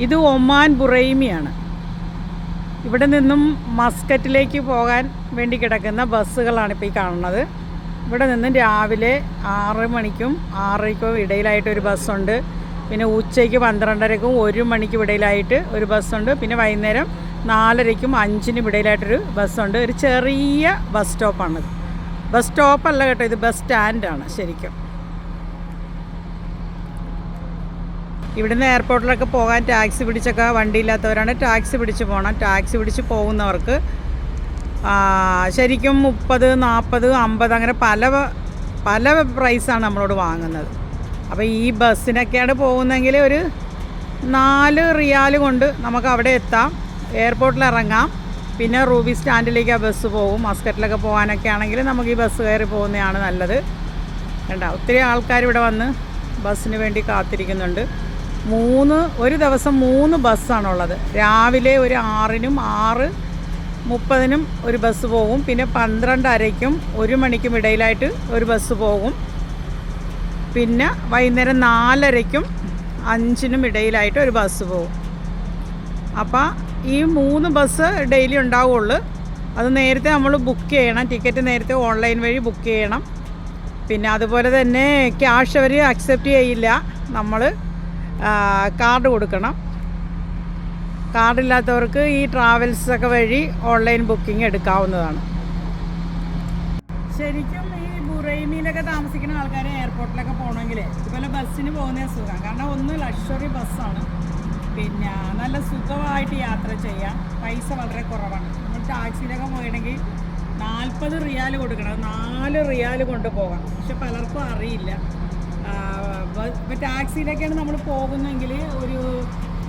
ഇത് ഒമാൻ ബുറൈമിയാണ്. ഇവിടെ നിന്നും മസ്കറ്റിലേക്ക് പോകാൻ വേണ്ടി കിടക്കുന്ന ബസ്സുകളാണ് ഇപ്പോൾ ഈ കാണുന്നത്. ഇവിടെ നിന്നും രാവിലെ 6 മണിക്കും 6:30ക്കും ഇടയിലായിട്ടൊരു ബസ്സുണ്ട്. പിന്നെ ഉച്ചയ്ക്ക് 12:30ക്കും 1 മണിക്കും ഇടയിലായിട്ട് ഒരു ബസ്സുണ്ട്. പിന്നെ വൈകുന്നേരം 4:30ക്കും 5:00നും ഇടയിലായിട്ടൊരു ബസ്സുണ്ട്. ഒരു ചെറിയ ബസ് സ്റ്റോപ്പാണിത്. ബസ് സ്റ്റോപ്പല്ല കേട്ടോ, ഇത് ബസ് സ്റ്റാൻഡാണ് ശരിക്കും. ഇവിടുന്ന് എയർപോർട്ടിലൊക്കെ പോകാൻ ടാക്സി പിടിച്ചൊക്കെ, വണ്ടിയില്ലാത്തവരാണ് ടാക്സി പിടിച്ച് പോകണം. ടാക്സി പിടിച്ച് പോകുന്നവർക്ക് ശരിക്കും 30, 40, 50 അങ്ങനെ പല പ്രൈസാണ് നമ്മളോട് വാങ്ങുന്നത്. അപ്പോൾ ഈ ബസ്സിനൊക്കെയാണ് പോകുന്നതെങ്കിൽ ഒരു 4 റിയാൽ കൊണ്ട് നമുക്ക് അവിടെ എത്താം, എയർപോർട്ടിൽ ഇറങ്ങാം. പിന്നെ റൂബി സ്റ്റാൻഡിലേക്ക് ആ ബസ് പോകും. മസ്കറ്റിലൊക്കെ പോകാനൊക്കെ ആണെങ്കിൽ നമുക്ക് ഈ ബസ് കയറി പോകുന്നതാണ് നല്ലത്. കണ്ടോ, ഒത്തിരി ആൾക്കാർ ഇവിടെ വന്ന് ബസ്സിന് വേണ്ടി കാത്തിരിക്കുന്നുണ്ട്. ഒരു ദിവസം 3 ബസ്സാണുള്ളത്. രാവിലെ ഒരു 6:00നും 6:30നും ഒരു ബസ് പോകും. പിന്നെ 12:30ക്കും 1 മണിക്കും ഇടയിലായിട്ട് ഒരു ബസ് പോകും. പിന്നെ വൈകുന്നേരം 4:30ക്കും 5:00നും ഇടയിലായിട്ട് ഒരു ബസ് പോകും. അപ്പോൾ ഈ 3 ബസ് ഡെയിലി ഉണ്ടാവുള്ളൂ. അത് നേരത്തെ നമ്മൾ ബുക്ക് ചെയ്യണം. ടിക്കറ്റ് നേരത്തെ ഓൺലൈൻ വഴി ബുക്ക് ചെയ്യണം. പിന്നെ അതുപോലെ തന്നെ ക്യാഷ് അവർ അക്സെപ്റ്റ് ചെയ്യില്ല. നമ്മൾ കാർഡ് കൊടുക്കണം. കാർഡില്ലാത്തവർക്ക് ഈ ട്രാവൽസൊക്കെ വഴി ഓൺലൈൻ ബുക്കിംഗ് എടുക്കാവുന്നതാണ്. ശരിക്കും ഈ ബുറൈമിയിലൊക്കെ താമസിക്കുന്ന ആൾക്കാർ എയർപോർട്ടിലൊക്കെ പോകണമെങ്കിൽ ഇതുപോലെ ബസ്സിന് പോകുന്നേ സുഖം. കാരണം ഒന്ന് ലക്ഷറി ബസ്സാണ്, പിന്നെ നല്ല സുഖമായിട്ട് യാത്ര ചെയ്യാം. പൈസ വളരെ കുറവാണ്. നമ്മൾ ടാക്സിയിലൊക്കെ പോകണമെങ്കിൽ 40 റിയാൽ കൊടുക്കണം. 4 റിയാൽ കൊണ്ട് പോകാം. പക്ഷെ പലർക്കും അറിയില്ല. ഇപ്പോൾ ടാക്സിയിലൊക്കെയാണ് നമ്മൾ പോകുന്നതെങ്കിൽ ഒരു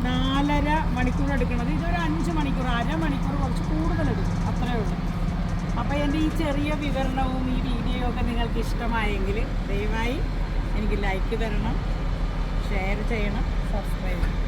4.5 മണിക്കൂർ എടുക്കുന്നത്. ഇതൊരു 5 മണിക്കൂർ, അരമണിക്കൂർ കുറച്ച് കൂടുതലെടുക്കും, അത്രയേ ഉള്ളൂ. അപ്പോൾ എൻ്റെ ഈ ചെറിയ വിവരണവും ഈ വീഡിയോ ഒക്കെ നിങ്ങൾക്ക് ഇഷ്ടമായെങ്കിൽ ദയവായി എനിക്ക് ലൈക്ക് തരണം, ഷെയർ ചെയ്യണം, സബ്സ്ക്രൈബ് ചെയ്യണം.